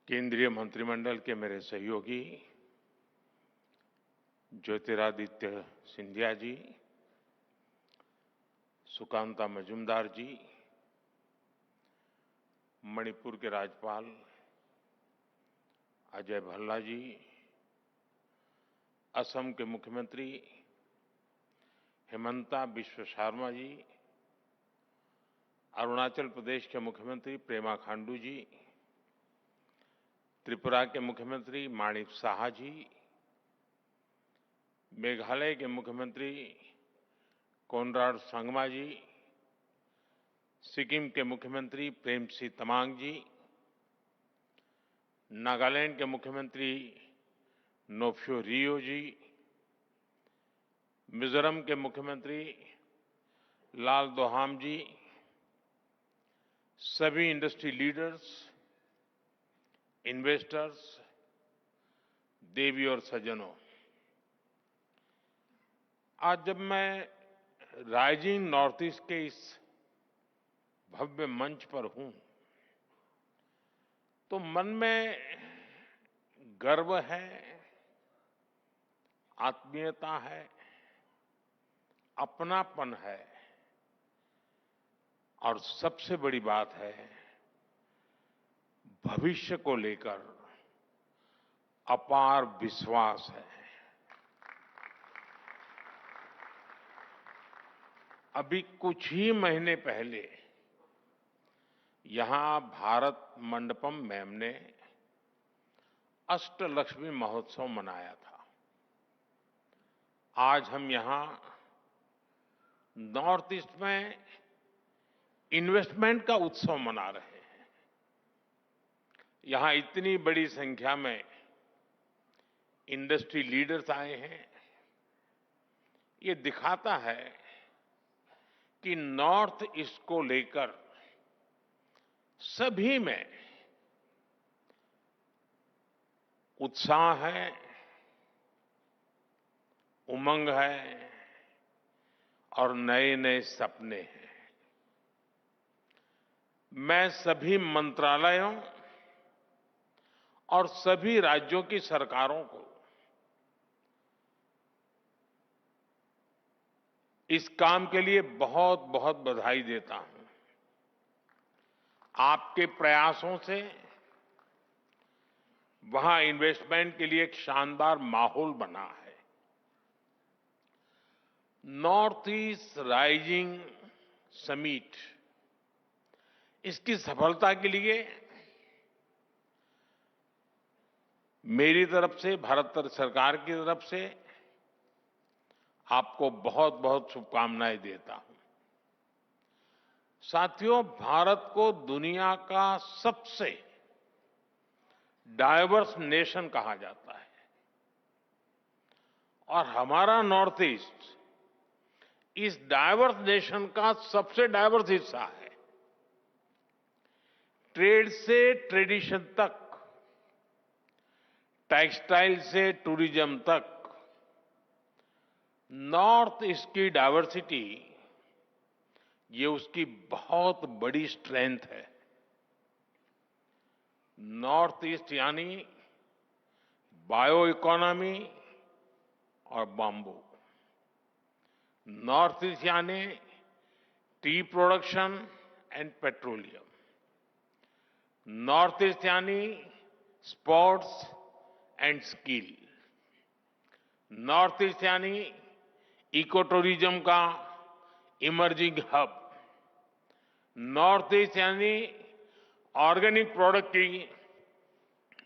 केंद्रीय मंत्रिमंडल के मेरे सहयोगी ज्योतिरादित्य सिंधिया जी, सुकांता मजूमदार जी, मणिपुर के राज्यपाल अजय भल्ला जी, असम के मुख्यमंत्री हिमंता बिश्व शर्मा जी, अरुणाचल प्रदेश के मुख्यमंत्री पेमा खांडू जी, त्रिपुरा के मुख्यमंत्री माणिक साहा जी, मेघालय के मुख्यमंत्री कोनराड संगमा जी, सिक्किम के मुख्यमंत्री प्रेमसिंह तमांग जी, नागालैंड के मुख्यमंत्री नोफ्यो रियो जी, मिजोरम के मुख्यमंत्री लालदोहाम जी, सभी इंडस्ट्री लीडर्स, इन्वेस्टर्स, देवी और सज्जनों, आज जब मैं राइजिंग नॉर्थ ईस्ट के इस भव्य मंच पर हूं, तो मन में गर्व है, आत्मीयता है, अपनापन है और सबसे बड़ी बात है, भविष्य को लेकर अपार विश्वास है। अभी कुछ ही महीने पहले यहां भारत मंडपम मैम ने अष्टलक्ष्मी महोत्सव मनाया था। आज हम यहां नॉर्थ ईस्ट में इन्वेस्टमेंट का उत्सव मना रहे हैं। यहां इतनी बड़ी संख्या में इंडस्ट्री लीडर्स आए हैं। ये दिखाता है कि नॉर्थ ईस्ट को लेकर सभी में उत्साह है, उमंग है और नए नए सपने हैं। मैं सभी मंत्रालयों और सभी राज्यों की सरकारों को इस काम के लिए बहुत बहुत बधाई देता हूं। आपके प्रयासों से वहां इन्वेस्टमेंट के लिए एक शानदार माहौल बना है। नॉर्थ ईस्ट राइजिंग समिट, इसकी सफलता के लिए मेरी तरफ से, भारत सरकार की तरफ से आपको बहुत बहुत शुभकामनाएं देता हूं। साथियों, भारत को दुनिया का सबसे डाइवर्स नेशन कहा जाता है और हमारा नॉर्थ ईस्ट इस डाइवर्स नेशन का सबसे डाइवर्स हिस्सा है। ट्रेड से ट्रेडिशन तक, टेक्सटाइल से टूरिज्म तक, नॉर्थ ईस्ट की डाइवर्सिटी ये उसकी बहुत बड़ी स्ट्रेंथ है। नॉर्थ ईस्ट यानी बायो इकोनॉमी और बाम्बू, नॉर्थ ईस्ट यानी tea production and petroleum, north east यानी sports and skill, north east यानी इको टूरिज्म का इमर्जिंग हब, नॉर्थ ईस्ट यानी ऑर्गेनिक प्रोडक्ट की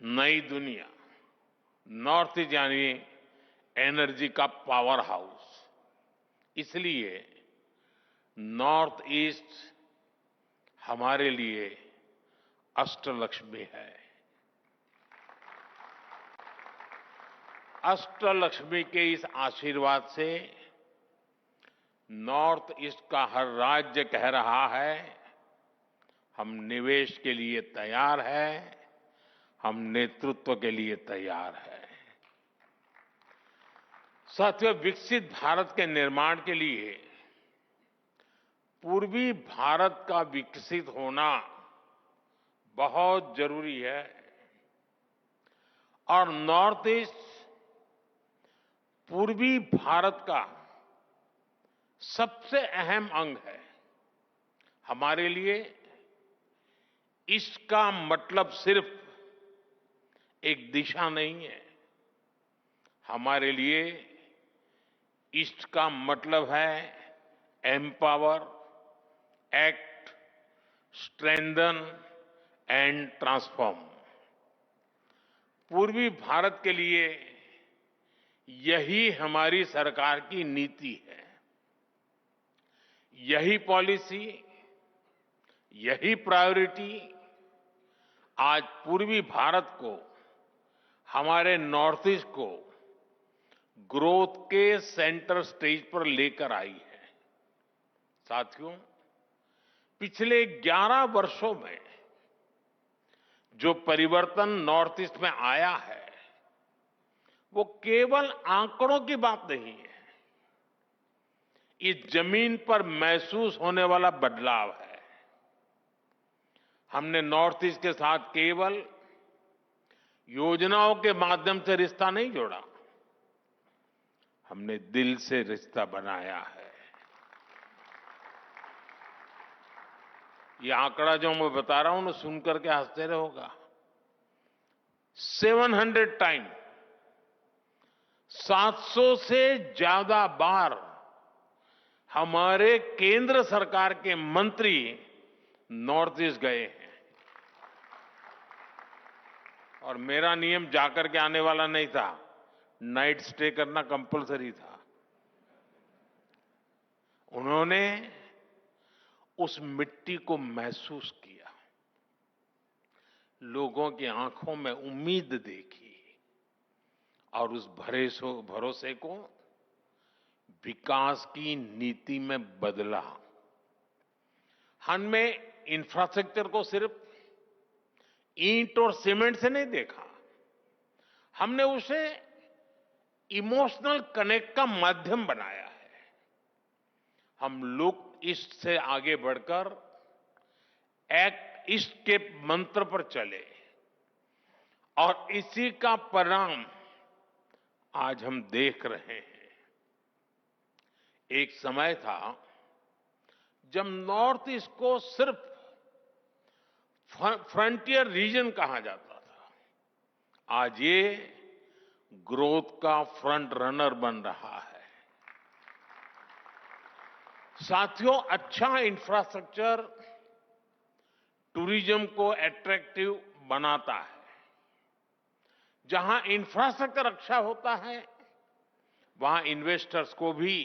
नई दुनिया, नॉर्थ ईस्ट यानी एनर्जी का पावर हाउस। इसलिए नॉर्थ ईस्ट हमारे लिए अष्टलक्ष्मी है। अष्टलक्ष्मी के इस आशीर्वाद से नॉर्थ ईस्ट का हर राज्य कह रहा है, हम निवेश के लिए तैयार हैं, हम नेतृत्व के लिए तैयार हैं। साथियों, विकसित भारत के निर्माण के लिए पूर्वी भारत का विकसित होना बहुत जरूरी है। और नॉर्थ ईस्ट पूर्वी भारत का सबसे अहम अंग है। हमारे लिए ईस्ट का मतलब सिर्फ एक दिशा नहीं है। हमारे लिए ईस्ट का मतलब है empower, act, strengthen and transform. पूर्वी भारत के लिए यही हमारी सरकार की नीति है। यही पॉलिसी, यही प्रायोरिटी आज पूर्वी भारत को, हमारे नॉर्थ ईस्ट को ग्रोथ के सेंटर स्टेज पर लेकर आई है। साथियों, पिछले 11 वर्षों में जो परिवर्तन नॉर्थ ईस्ट में आया है, वो केवल आंकड़ों की बात नहीं है। इस जमीन पर महसूस होने वाला बदलाव है। हमने नॉर्थ ईस्ट के साथ केवल योजनाओं के माध्यम से रिश्ता नहीं जोड़ा, हमने दिल से रिश्ता बनाया है। ये आंकड़ा जो मैं बता रहा हूं ना, सुनकर के आश्चर्य होगा। 700 टाइम, 700 से ज्यादा बार हमारे केंद्र सरकार के मंत्री नॉर्थ ईस्ट गए हैं। और मेरा नियम जाकर के आने वाला नहीं था, नाइट स्टे करना कंपलसरी था। उन्होंने उस मिट्टी को महसूस किया, लोगों की आंखों में उम्मीद देखी और उस भरोसे को विकास की नीति में बदला। हमने इंफ्रास्ट्रक्चर को सिर्फ ईंट और सीमेंट से नहीं देखा, हमने उसे इमोशनल कनेक्ट का माध्यम बनाया है। हम लुक ईस्ट से आगे बढ़कर एक्ट ईस्ट के मंत्र पर चले और इसी का परिणाम आज हम देख रहे हैं। एक समय था जब नॉर्थ ईस्ट को सिर्फ फ्रंटियर रीजन कहा जाता था। आज ये ग्रोथ का फ्रंट रनर बन रहा है। साथियों, अच्छा इंफ्रास्ट्रक्चर टूरिज्म को अट्रैक्टिव बनाता है। जहां इंफ्रास्ट्रक्चर अच्छा होता है, वहां इन्वेस्टर्स को भी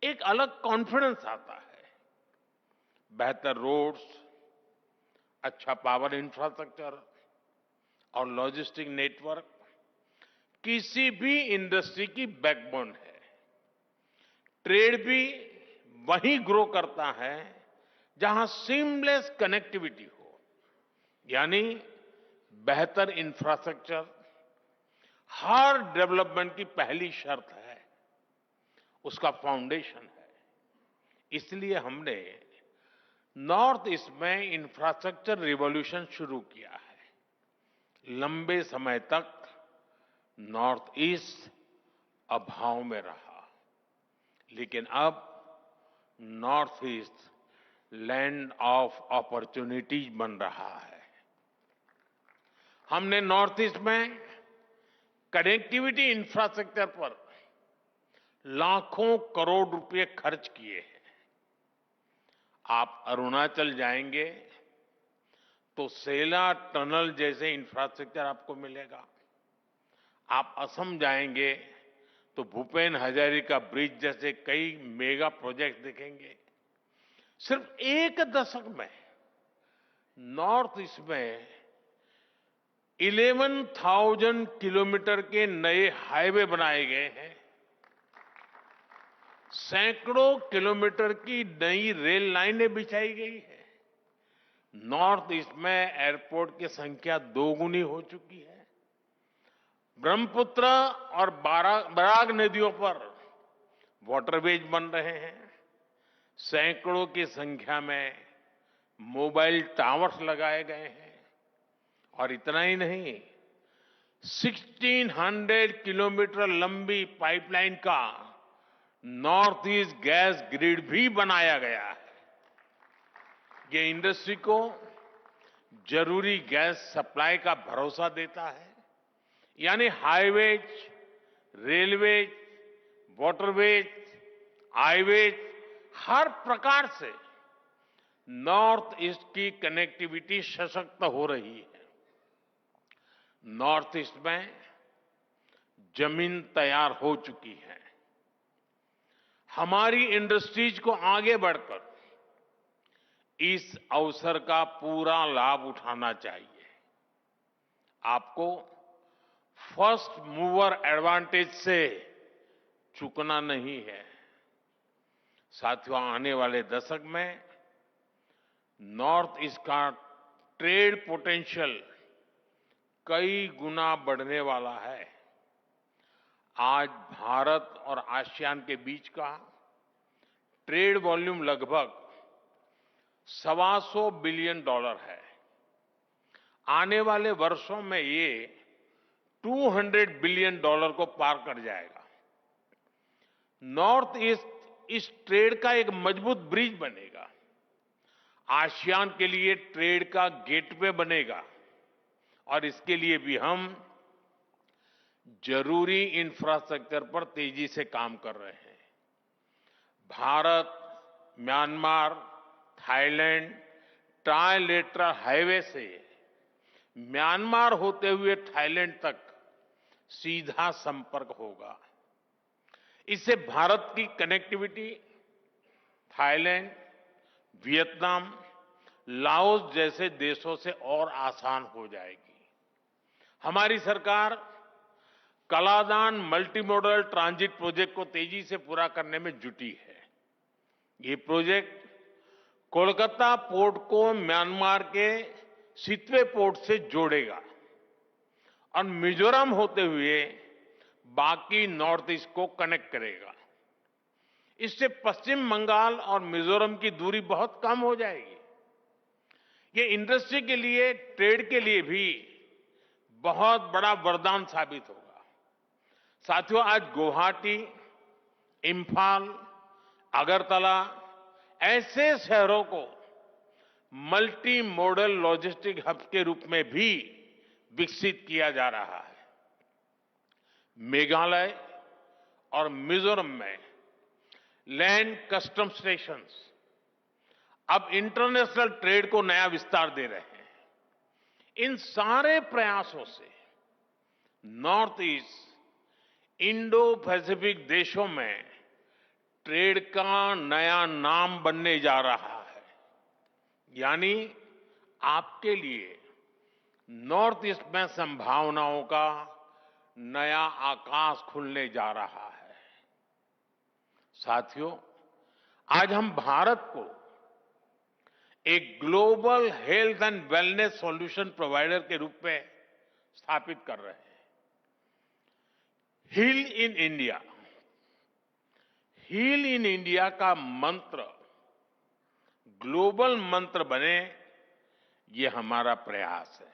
एक अलग कॉन्फिडेंस आता है। बेहतर रोड्स, अच्छा पावर इंफ्रास्ट्रक्चर और लॉजिस्टिक नेटवर्क किसी भी इंडस्ट्री की बैकबोन है। ट्रेड भी वहीं ग्रो करता है जहां सीमलेस कनेक्टिविटी हो, यानी बेहतर इंफ्रास्ट्रक्चर हर डेवलपमेंट की पहली शर्त है, उसका फाउंडेशन है। इसलिए हमने नॉर्थ ईस्ट में इंफ्रास्ट्रक्चर रिवॉल्यूशन शुरू किया है। लंबे समय तक नॉर्थ ईस्ट अभाव में रहा, लेकिन अब north east land of opportunities बन रहा है। हमने नॉर्थ ईस्ट में कनेक्टिविटी इंफ्रास्ट्रक्चर पर लाखों करोड़ रुपए खर्च किए हैं। आप अरुणाचल जाएंगे तो सेला टनल जैसे इंफ्रास्ट्रक्चर आपको मिलेगा। आप असम जाएंगे तो भूपेन हजारिका ब्रिज जैसे कई मेगा प्रोजेक्ट दिखेंगे। सिर्फ एक दशक में नॉर्थ ईस्ट में 11,000 किलोमीटर के नए हाईवे बनाए गए हैं। सैकड़ों किलोमीटर की नई रेल लाइनें बिछाई गई है। नॉर्थ ईस्ट में एयरपोर्ट की संख्या दोगुनी हो चुकी है। ब्रह्मपुत्र और बराग नदियों पर वाटरवेज बन रहे हैं। सैकड़ों की संख्या में मोबाइल टावर्स लगाए गए हैं। और इतना ही नहीं, 1600 किलोमीटर लंबी पाइपलाइन का नॉर्थ ईस्ट गैस ग्रिड भी बनाया गया है। ये इंडस्ट्री को जरूरी गैस सप्लाई का भरोसा देता है। यानी हाईवेज, रेलवेज, वाटरवेज, हाईवेज, हर प्रकार से नॉर्थ ईस्ट की कनेक्टिविटी सशक्त हो रही है। नॉर्थ ईस्ट में जमीन तैयार हो चुकी है। हमारी इंडस्ट्रीज को आगे बढ़कर इस अवसर का पूरा लाभ उठाना चाहिए। आपको फर्स्ट मूवर एडवांटेज से चूकना नहीं है। साथियों, आने वाले दशक में नॉर्थ ईस्ट का ट्रेड पोटेंशियल कई गुना बढ़ने वाला है। आज भारत और आसियान के बीच का ट्रेड वॉल्यूम लगभग $125 बिलियन है। आने वाले वर्षों में ये $200 बिलियन को पार कर जाएगा। नॉर्थ ईस्ट इस ट्रेड का एक मजबूत ब्रिज बनेगा, आसियान के लिए ट्रेड का गेटवे बनेगा और इसके लिए भी हम जरूरी इंफ्रास्ट्रक्चर पर तेजी से काम कर रहे हैं। Bharat, Myanmar, Thailand trilateral highway से म्यांमार होते हुए थाईलैंड तक सीधा संपर्क होगा। इससे भारत की कनेक्टिविटी थाईलैंड, वियतनाम, लाओस जैसे देशों से और आसान हो जाएगी। हमारी सरकार Kaladan multi modal transit project को तेजी से पूरा करने में जुटी है। ये प्रोजेक्ट कोलकाता पोर्ट को म्यांमार के सितवे पोर्ट से जोड़ेगा और मिजोरम होते हुए बाकी नॉर्थ ईस्ट को कनेक्ट करेगा। इससे पश्चिम बंगाल और मिजोरम की दूरी बहुत कम हो जाएगी। ये इंडस्ट्री के लिए, ट्रेड के लिए भी बहुत बड़ा वरदान साबित होगा। साथियों, आज गुवाहाटी, इंफाल, अगरतला ऐसे शहरों को मल्टी मॉडल लॉजिस्टिक हब के रूप में भी विकसित किया जा रहा है। मेघालय और मिजोरम में लैंड कस्टम स्टेशंस अब इंटरनेशनल ट्रेड को नया विस्तार दे रहे हैं। इन सारे प्रयासों से नॉर्थ ईस्ट इंडो पैसिफिक देशों में ट्रेड का नया नाम बनने जा रहा है। यानी आपके लिए नॉर्थ ईस्ट में संभावनाओं का नया आकाश खुलने जा रहा है। साथियों, आज हम भारत को एक global health and wellness solution provider के रूप में स्थापित कर रहे हैं। Heal in India, heal in India का मंत्र ग्लोबल मंत्र बने, ये हमारा प्रयास है।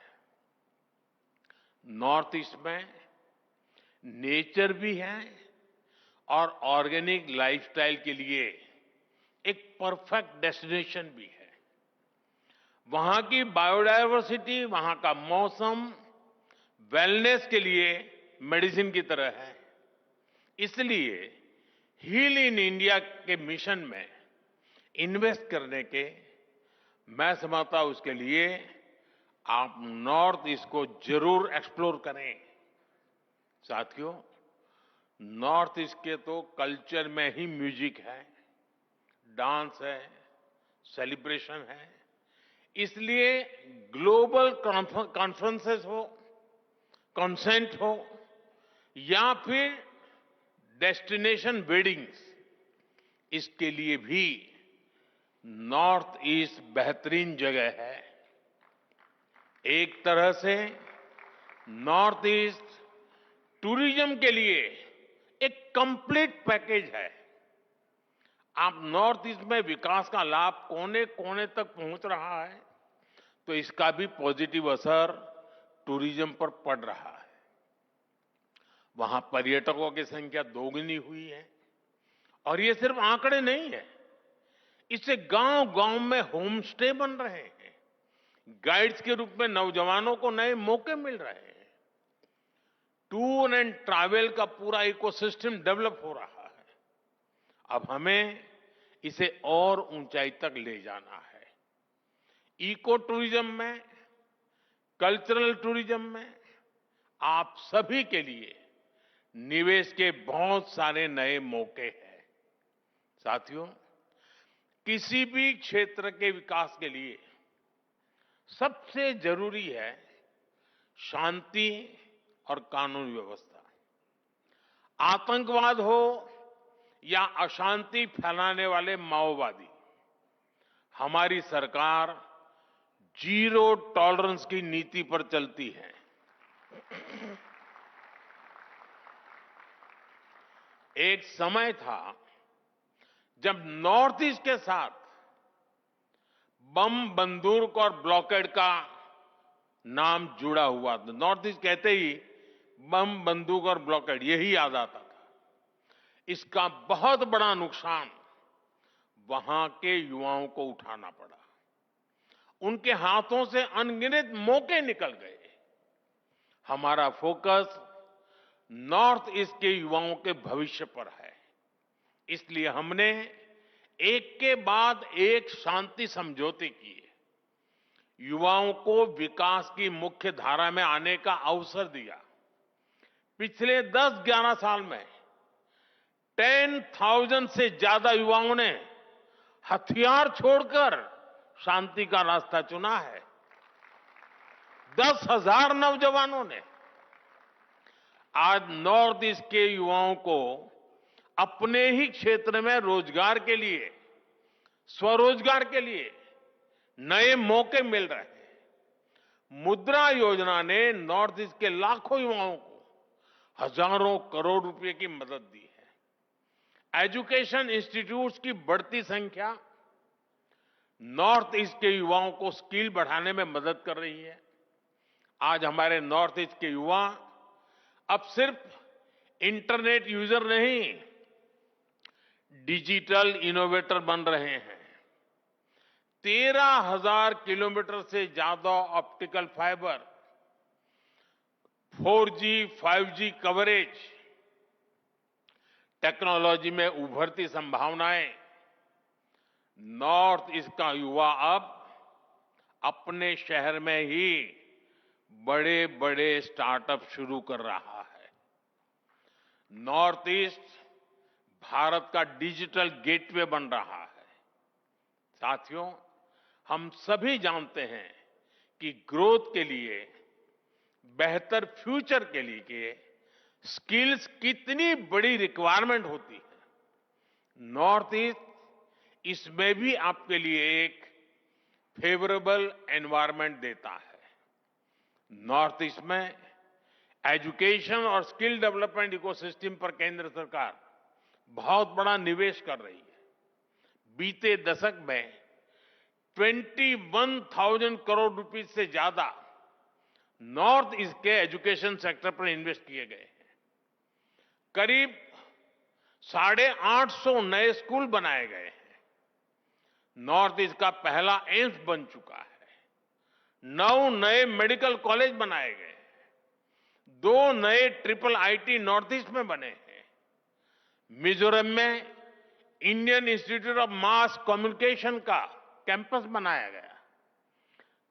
नॉर्थ ईस्ट में नेचर भी है और ऑर्गेनिक लाइफस्टाइल के लिए एक परफेक्ट डेस्टिनेशन भी है। वहां की बायोडायवर्सिटी, वहां का मौसम वेलनेस के लिए मेडिसिन की तरह है। इसलिए हील इन इंडिया के मिशन में इन्वेस्ट करने के, मैं समझता हूं उसके लिए आप नॉर्थ ईस्ट को जरूर एक्सप्लोर करें। साथियों, नॉर्थ ईस्ट के तो कल्चर में ही म्यूजिक है, डांस है, सेलिब्रेशन है। इसलिए ग्लोबल कॉन्फ्रेंसेस हो, कॉन्सेंट हो या फिर डेस्टिनेशन वेडिंग्स, इसके लिए भी नॉर्थ ईस्ट बेहतरीन जगह है। एक तरह से नॉर्थ ईस्ट टूरिज्म के लिए एक कंप्लीट पैकेज है। आप नॉर्थ ईस्ट में विकास का लाभ कोने कोने तक पहुंच रहा है, तो इसका भी पॉजिटिव असर टूरिज्म पर पड़ रहा है। वहां पर्यटकों की संख्या दोगुनी हुई है। और ये सिर्फ आंकड़े नहीं है, इससे गांव-गांव में होम स्टे बन रहे हैं। गाइड्स के रूप में नौजवानों को नए मौके मिल रहे हैं। टूर एंड ट्रैवल का पूरा इकोसिस्टम डेवलप हो रहा है। अब हमें इसे और ऊंचाई तक ले जाना है। इको टूरिज्म में, कल्चरल टूरिज्म में आप सभी के लिए निवेश के बहुत सारे नए मौके हैं। साथियों, किसी भी क्षेत्र के विकास के लिए सबसे जरूरी है शांति और कानून व्यवस्था। आतंकवाद हो या अशांति फैलाने वाले माओवादी, हमारी सरकार जीरो टॉलरेंस की नीति पर चलती है। एक समय था जब नॉर्थ ईस्ट के साथ बम, बंदूक और ब्लॉकेड का नाम जुड़ा हुआ था। नॉर्थ ईस्ट कहते ही बम, बंदूक और ब्लॉकेड यही याद आता था। इसका बहुत बड़ा नुकसान वहां के युवाओं को उठाना पड़ा। उनके हाथों से अनगिनत मौके निकल गए। हमारा फोकस नॉर्थ ईस्ट के युवाओं के भविष्य पर है। इसलिए हमने एक के बाद एक शांति समझौते किए, युवाओं को विकास की मुख्य धारा में आने का अवसर दिया। पिछले 10-11 साल में 10,000 से ज्यादा युवाओं ने हथियार छोड़कर शांति का रास्ता चुना है। 10,000 नौजवानों ने। आज नॉर्थ ईस्ट के युवाओं को अपने ही क्षेत्र में रोजगार के लिए, स्वरोजगार के लिए नए मौके मिल रहे हैं। मुद्रा योजना ने नॉर्थ ईस्ट के लाखों युवाओं को हजारों करोड़ रुपए की मदद दी है। एजुकेशन इंस्टीट्यूट्स की बढ़ती संख्या नॉर्थ ईस्ट के युवाओं को स्किल बढ़ाने में मदद कर रही है। आज हमारे नॉर्थ ईस्ट के युवा अब सिर्फ इंटरनेट यूजर नहीं, डिजिटल इनोवेटर बन रहे हैं। 13,000 किलोमीटर से ज्यादा optical fibre, 4G, 5G coverage, technology में उभरती संभावनाएं। नॉर्थ ईस्ट का युवा अब अपने शहर में ही बड़े बड़े स्टार्टअप शुरू कर रहा है। नॉर्थ ईस्ट भारत का डिजिटल गेटवे बन रहा है। साथियों, हम सभी जानते हैं कि ग्रोथ के लिए, बेहतर फ्यूचर के लिए स्किल्स कितनी बड़ी रिक्वायरमेंट होती है। नॉर्थ ईस्ट इसमें भी आपके लिए एक फेवरेबल एनवायरनमेंट देता है। नॉर्थ ईस्ट में एजुकेशन और स्किल डेवलपमेंट इकोसिस्टम पर केंद्र सरकार बहुत बड़ा निवेश कर रही है। बीते दशक में 21,000 करोड़ रुपए से ज्यादा नॉर्थ ईस्ट के एजुकेशन सेक्टर पर इन्वेस्ट किए गए हैं। करीब 850 नए स्कूल बनाए गए हैं। नॉर्थ ईस्ट का पहला एम्स बन चुका है। 9 नए मेडिकल कॉलेज बनाए गए हैं। 2 नए ट्रिपल आईटी नॉर्थ ईस्ट में बने हैं। मिजोरम में Indian institute of mass communication का कैंपस बनाया गया।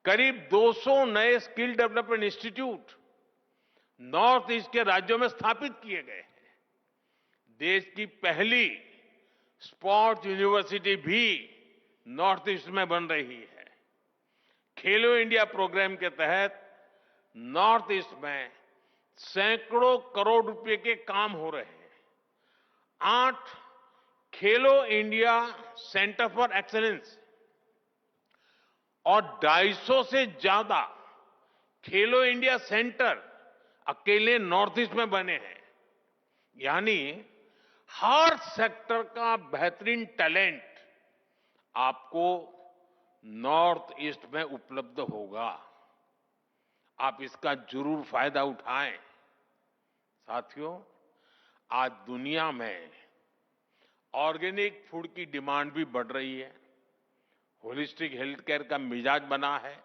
करीब 200 नए skill development institute north east के राज्यों में स्थापित किए गए हैं। देश की पहली स्पोर्ट्स यूनिवर्सिटी भी नॉर्थ ईस्ट में बन रही है। खेलो इंडिया प्रोग्राम के तहत नॉर्थ ईस्ट में सैकड़ों करोड़ रुपए के काम हो रहे हैं। 8 खेलो इंडिया सेंटर फॉर एक्सीलेंस और 250 से ज्यादा खेलो इंडिया सेंटर अकेले नॉर्थ ईस्ट में बने हैं। यानी हर सेक्टर का बेहतरीन टैलेंट आपको नॉर्थ ईस्ट में उपलब्ध होगा। आप इसका जरूर फायदा उठाएं। साथियों, आज दुनिया में ऑर्गेनिक फूड की डिमांड भी बढ़ रही है। होलिस्टिक हेल्थ केयर का मिजाज बना है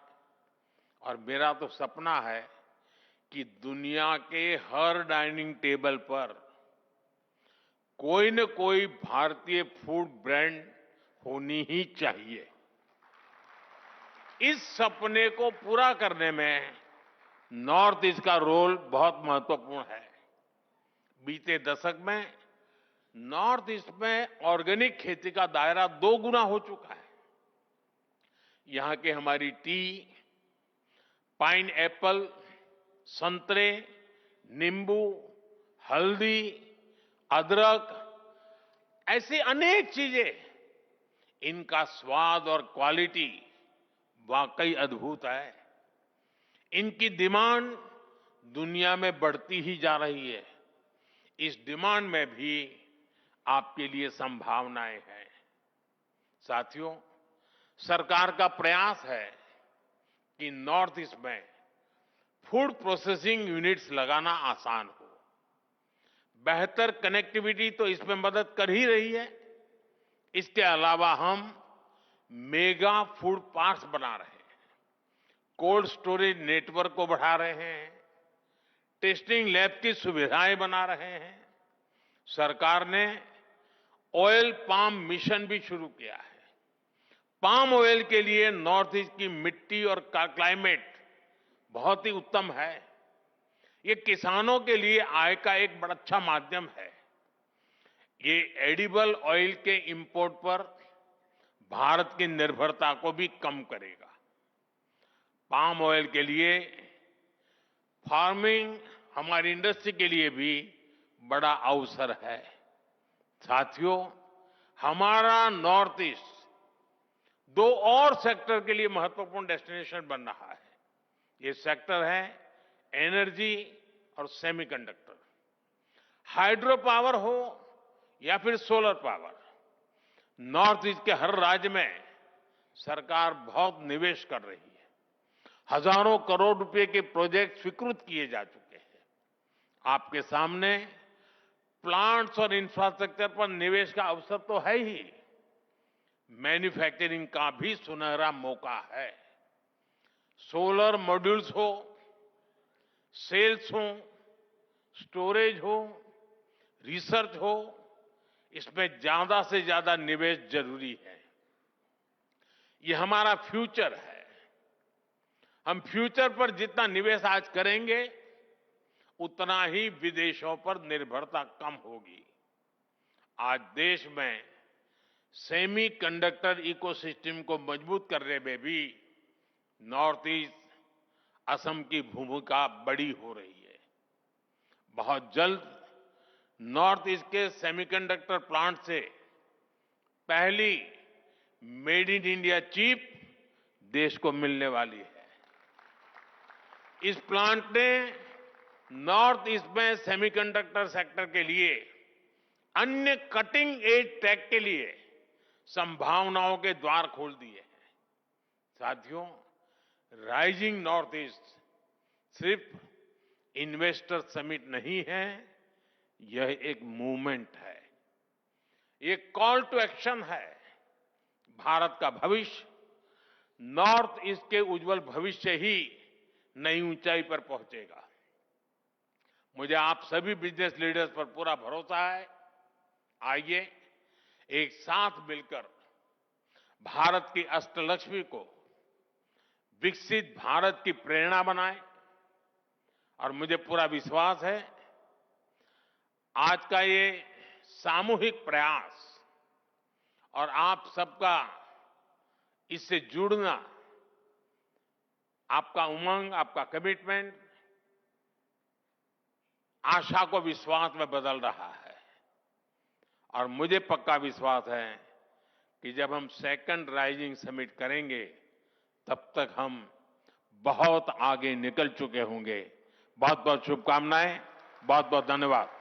और मेरा तो सपना है कि दुनिया के हर डाइनिंग टेबल पर कोई न कोई भारतीय फूड ब्रांड होनी ही चाहिए। इस सपने को पूरा करने में नॉर्थ ईस्ट का रोल बहुत महत्वपूर्ण है। बीते दशक में नॉर्थ ईस्ट में ऑर्गेनिक खेती का दायरा 2 गुना हो चुका है। यहां की हमारी टी, पाइन एप्पल, संतरे, नींबू, हल्दी, अदरक, ऐसी अनेक चीजें, इनका स्वाद और क्वालिटी वाकई अद्भुत है। इनकी डिमांड दुनिया में बढ़ती ही जा रही है। इस डिमांड में भी आपके लिए संभावनाएं हैं। साथियों, सरकार का प्रयास है कि नॉर्थ ईस्ट में फूड प्रोसेसिंग यूनिट्स लगाना आसान हो। बेहतर कनेक्टिविटी तो इसमें मदद कर ही रही है। इसके अलावा हम मेगा फूड पार्क्स बना रहे हैं, कोल्ड स्टोरेज नेटवर्क को बढ़ा रहे हैं, टेस्टिंग लैब की सुविधाएं बना रहे हैं। सरकार ने ऑयल पाम मिशन भी शुरू किया है। पाम ऑयल के लिए नॉर्थ ईस्ट की मिट्टी और क्लाइमेट बहुत ही उत्तम है। ये किसानों के लिए आय का एक बड़ा अच्छा माध्यम है। ये एडिबल ऑयल के इंपोर्ट पर भारत की निर्भरता को भी कम करेगा। पाम ऑयल के लिए फार्मिंग हमारी इंडस्ट्री के लिए भी बड़ा अवसर है। साथियों, हमारा नॉर्थ ईस्ट 2 और सेक्टर के लिए महत्वपूर्ण डेस्टिनेशन बन रहा है। ये सेक्टर है एनर्जी और सेमीकंडक्टर। हाइड्रो पावर हो या फिर सोलर पावर, नॉर्थ ईस्ट के हर राज्य में सरकार बहुत निवेश कर रही है। हजारों करोड़ रुपए के प्रोजेक्ट स्वीकृत किए जा चुके हैं। आपके सामने प्लांट्स और इंफ्रास्ट्रक्चर पर निवेश का अवसर तो है ही, मैन्युफैक्चरिंग का भी सुनहरा मौका है। सोलर मॉड्यूल्स हो, सेल्स हो, स्टोरेज हो, रिसर्च हो, इसमें ज्यादा से ज्यादा निवेश जरूरी है। ये हमारा फ्यूचर है। हम फ्यूचर पर जितना निवेश आज करेंगे, उतना ही विदेशों पर निर्भरता कम होगी। आज देश में सेमीकंडक्टर इकोसिस्टम को मजबूत करने में भी नॉर्थ ईस्ट, असम की भूमिका बड़ी हो रही है। बहुत जल्द नॉर्थ ईस्ट के सेमीकंडक्टर प्लांट से पहली मेड इन इंडिया चिप देश को मिलने वाली है। इस प्लांट ने नॉर्थ ईस्ट में सेमीकंडक्टर सेक्टर के लिए अन्य कटिंग एज टेक के लिए संभावनाओं के द्वार खोल दिए हैं। साथियों, राइजिंग नॉर्थ ईस्ट सिर्फ इन्वेस्टर समिट नहीं है, यह एक मूवमेंट है। ये कॉल टू एक्शन है। भारत का भविष्य नॉर्थ ईस्ट के उज्जवल भविष्य ही नई ऊंचाई पर पहुंचेगा। मुझे आप सभी बिजनेस लीडर्स पर पूरा भरोसा है। आइए एक साथ मिलकर भारत की अष्टलक्ष्मी को विकसित भारत की प्रेरणा बनाएं। और मुझे पूरा विश्वास है, आज का ये सामूहिक प्रयास और आप सबका इससे जुड़ना, आपका उमंग, आपका कमिटमेंट आशा को विश्वास में बदल रहा है। और मुझे पक्का विश्वास है कि जब हम सेकंड राइजिंग समिट करेंगे, तब तक हम बहुत आगे निकल चुके होंगे। बहुत बहुत शुभकामनाएं, बहुत बहुत धन्यवाद।